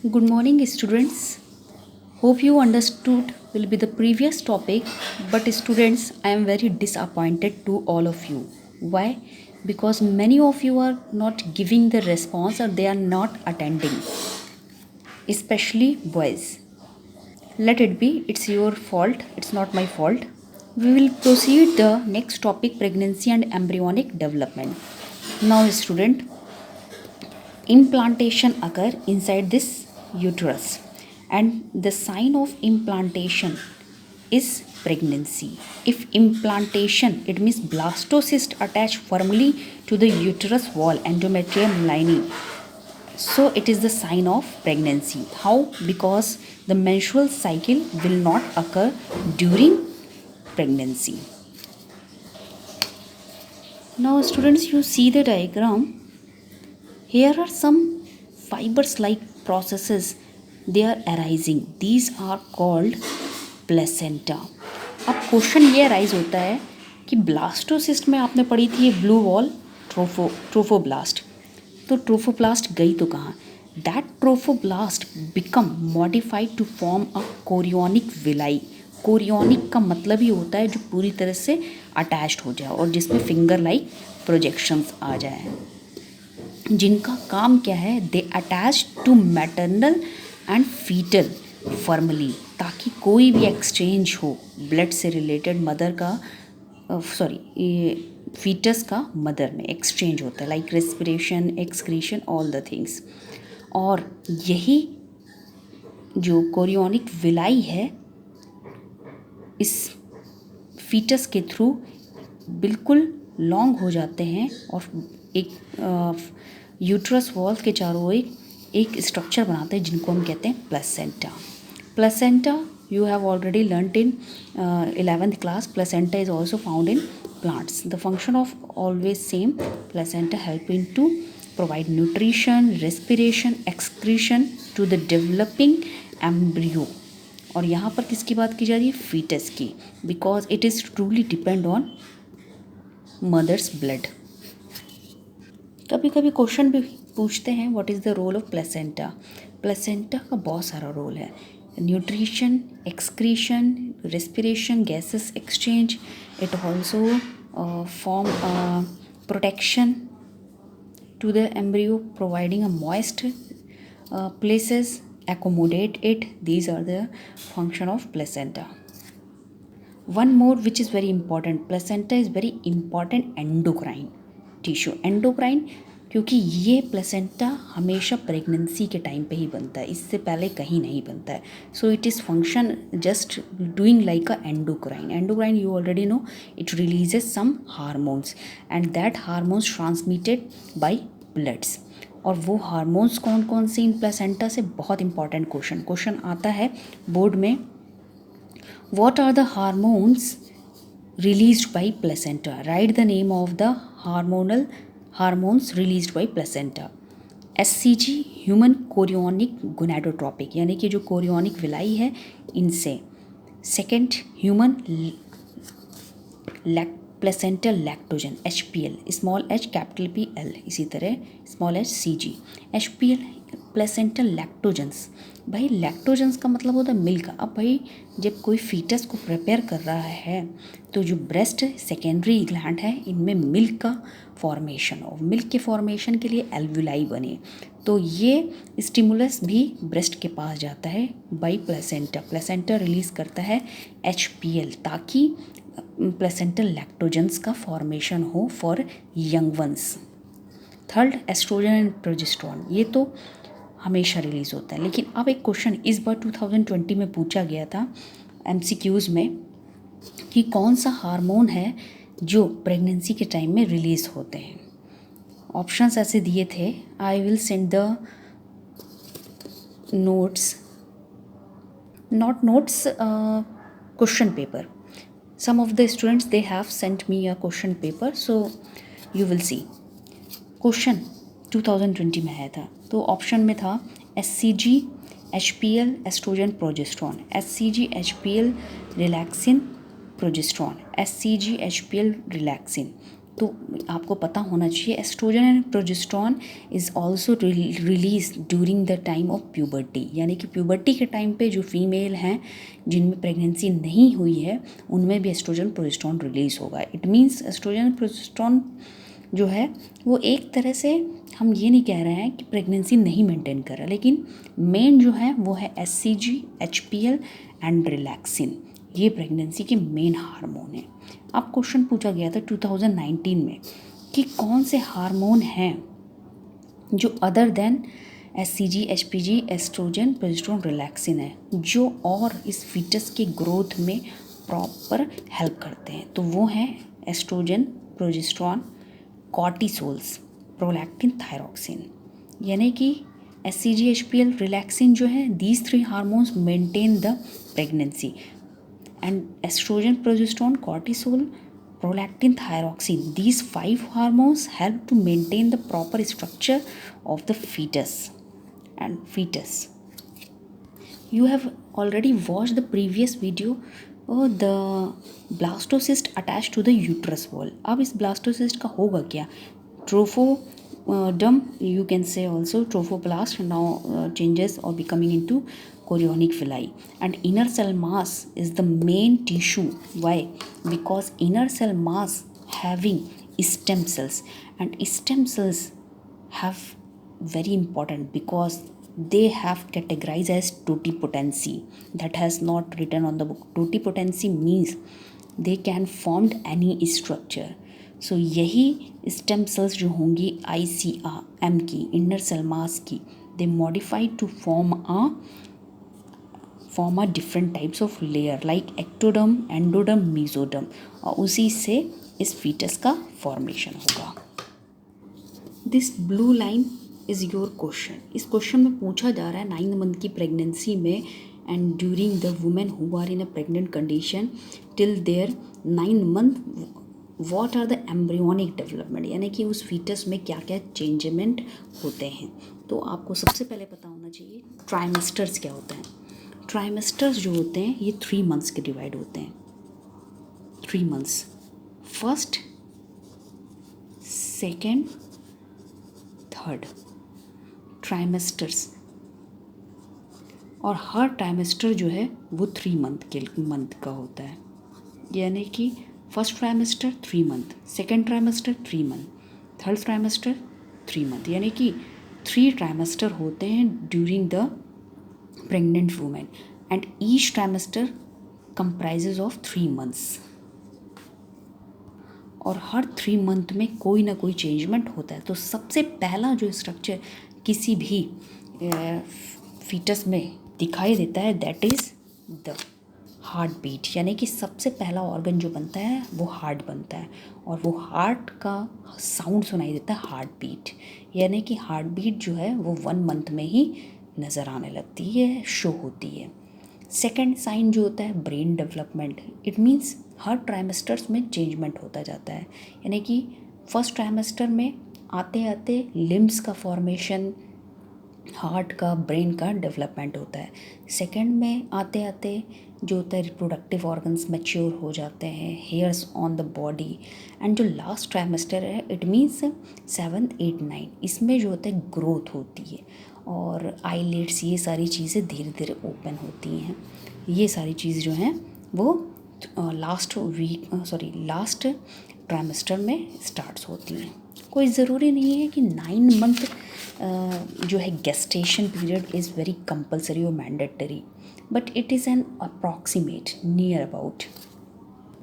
Good morning, students. Hope you understood will be the previous topic, but students, I am very disappointed to all of you. Why? Because many of you are not giving the response or they are not attending, especially boys. Let it be, it's your fault, it's not my fault. We will proceed the next topic, pregnancy and embryonic development. Now, student, implantation occur inside this uterus, and the sign of implantation is pregnancy. If implantation, it means blastocyst attached firmly to the uterus wall, endometrium lining, so it is the sign of pregnancy. How? Because the menstrual cycle will not occur during pregnancy. Now students, you see the diagram. Here are some fibers like processes, they are arising. These are called placenta. अब question ये arise होता है कि blastocyst में आपने पढ़ी थी ये ब्लू वॉल ट्रोफोब्लास्ट, तो ट्रोफोब्लास्ट गई तो कहाँ? That trophoblast become modified to form a chorionic villi. Chorionic का मतलब ही होता है जो पूरी तरह से अटैच्ड हो जाए और जिसमें फिंगर लाइक प्रोजेक्शंस आ जाए, जिनका काम क्या है? They attach to maternal and foetal firmly, ताकि कोई भी एक्सचेंज हो ब्लड से रिलेटेड मदर का फीटस का मदर में एक्सचेंज होता है, like respiration, excretion, all the things. और यही जो कोरियोनिक विलाई है इस फीटस के थ्रू बिल्कुल लॉन्ग हो जाते हैं और एक यूट्रस वॉल के चारों ओर एक स्ट्रक्चर बनाते हैं जिनको हम कहते हैं placenta. Placenta you have already learnt in 11th class. Placenta is also found in plants. The function of always same. Placenta helping to provide nutrition, respiration, excretion to the developing embryo. और यहाँ पर किसकी बात की जा रही है? Foetus की, because it is truly depend on mother's blood. कभी कभी क्वेश्चन भी पूछते हैं what is the role of placenta. Placenta का बहुत सारा रोल है. Nutrition, excretion, respiration, gases exchange. It also form protection to the embryo, providing a moist places, accommodate it. These are the function of placenta. One more which is very important, placenta is very important endocrine tissue. Endocrine क्योंकि ये placenta हमेशा pregnancy के time पे ही बनता है, इससे पहले कहीं नहीं बनता है. So it is function just doing like a endocrine. Endocrine you already know, it releases some hormones and that hormones transmitted by bloods. और वो हार्मोन्स कौन कौन से इन प्लेसेंटा से? बहुत इंपॉर्टेंट क्वेश्चन आता है बोर्ड में. What are the hormones released by placenta? Write the name of the hormones released by placenta. SCG, human chorionic gonadotropic, यानी कि जो कोरियोनिक विलाई है इनसे. Second, human placental lactogen, HPL, small h capital PL, इसी तरह small h CG. HPL placental lactogens. भाई lactogens का मतलब होता है मिल्क. अब भाई जब कोई फीटस को प्रिपेयर कर रहा है तो जो ब्रेस्ट सेकेंडरी ग्लैंड है इनमें मिल्क का फॉर्मेशन, और मिल्क के फॉर्मेशन के लिए एल्वुलाई बने, तो ये स्टिमुलस भी ब्रेस्ट के पास जाता है बाई प्लेसेंटा. प्लेसेंटा रिलीज़ करता है HPL ताकि प्लेसेंटल लैक्टोजन्स का फॉर्मेशन हो for young ones. Third, oestrogen and progesterone, ये तो हमेशा रिलीज़ होता है. लेकिन अब एक क्वेश्चन इस बार 2020 में पूछा गया था MCQs में कि कौन सा हार्मोन है जो प्रेगनेंसी के टाइम में रिलीज़ होते हैं. ऑप्शंस ऐसे दिए थे. I will send the notes, not notes, question paper. Some of the students they have sent me a question paper, so you will see. Question 2020 में आया था, तो ऑप्शन में था SCG, HPL, oestrogen, progesterone. SCG, HPL, relaxin, progesterone. SCG, HPL, relaxin. तो आपको पता होना चाहिए oestrogen and progesterone is also release during the time of puberty, यानी कि प्यूबर्टी के टाइम पे जो फीमेल हैं जिनमें प्रेगनेंसी नहीं हुई है उनमें भी एस्ट्रोजन प्रोजेस्टेरॉन रिलीज होगा। इट मीन्स एस्ट्रोजन प्रोजेस्टेरॉन जो है वो एक तरह से हम ये नहीं कह रहे हैं कि प्रेगनेंसी नहीं मेंटेन कर रहा, लेकिन मेन जो है वो है HCG, HPL एंड रिलैक्सिन, ये प्रेगनेंसी के मेन हार्मोन हैं। अब क्वेश्चन पूछा गया था 2019 में कि कौन से हार्मोन हैं जो other than HCG, HPG, oestrogen, progesterone, relaxin है जो और इस फीटस के ग्रोथ में प्रॉपर हेल्प करते हैं। तो वो हैं oestrogen, progesterone, cortisols, prolactin, thyroxine, यानी कि HCG, HPL, रिलैक्सिन जो है these 3 hormones maintain the pregnancy and estrogen, progesterone, cortisol, prolactin, thyroxine, these 5 hormones help to maintain the proper structure of the fetus. You have already watched the previous video, the blastocyst attached to the uterus wall. अब इस blastocyst का होगा क्या? Trophodome, you can say also trophoblast, now changes or becoming into chorionic villi, and inner cell mass is the main tissue. Why? Because inner cell mass having stem cells, and stem cells have very important because they have categorized as totipotency, that has not written on the book. Totipotency means they can form any structure. सो यही stem cells जो होंगी ICM की, inner cell mass की, they modify to form a different types of layer like ectoderm, endoderm, mesoderm, और उसी से इस foetus का फॉर्मेशन होगा। This blue line is your question. इस क्वेश्चन में पूछा जा रहा है 9 मंथ की प्रेगनेंसी में and during the women who are in a pregnant condition till their 9 month what are the embryonic development, यानी कि उस फीटस में क्या क्या चेंजमेंट होते हैं। तो आपको सबसे पहले पता होना चाहिए ट्राइमेस्टर्स क्या होते हैं। ट्राइमेस्टर्स जो होते हैं ये 3 मंथ्स के डिवाइड होते हैं। 3 months, first, second, third trimesters, और हर ट्राइमेस्टर जो है वो 3 मंथ का होता है, यानी कि first trimester 3 month, second trimester 3 month, third trimester 3 month, यानी कि 3 ट्राइमेस्टर होते हैं during the pregnant women and each trimester comprises of 3 months, और हर 3 मंथ में कोई ना कोई चेंजमेंट होता है। तो सबसे पहला जो स्ट्रक्चर किसी भी फीटस में दिखाई देता है that is the heart beat, यानी कि सबसे पहला ऑर्गन जो बनता है वो हार्ट बनता है, और वो हार्ट का साउंड सुनाई देता है हार्ट बीट, यानी कि हार्ट बीट जो है वो 1 मंथ में ही नज़र आने लगती है, शो होती है। सेकेंड साइन जो होता है brain development, it means her trimesters में चेंजमेंट होता जाता है, यानी कि फर्स्ट ट्राइमेस्टर में आते आते लिम्स का फॉर्मेशन, हार्ट का, ब्रेन का डेवलपमेंट होता है। सेकेंड में आते आते जो होता है रिप्रोडक्टिव ऑर्गन्स मैच्योर हो जाते हैं, hairs on the body, and जो लास्ट ट्राइमेस्टर है इट मीन्स 7, 8, 9, इसमें जो होता है ग्रोथ होती है और आईलिड्स, ये सारी चीज़ें धीरे धीरे ओपन होती हैं। ये सारी चीज़ जो हैं वो लास्ट ट्राइमेस्टर में स्टार्ट्स होती हैं। कोई ज़रूरी नहीं है कि 9 मंथ जो है gestation period is very compulsory और mandatory, but it is an approximate near about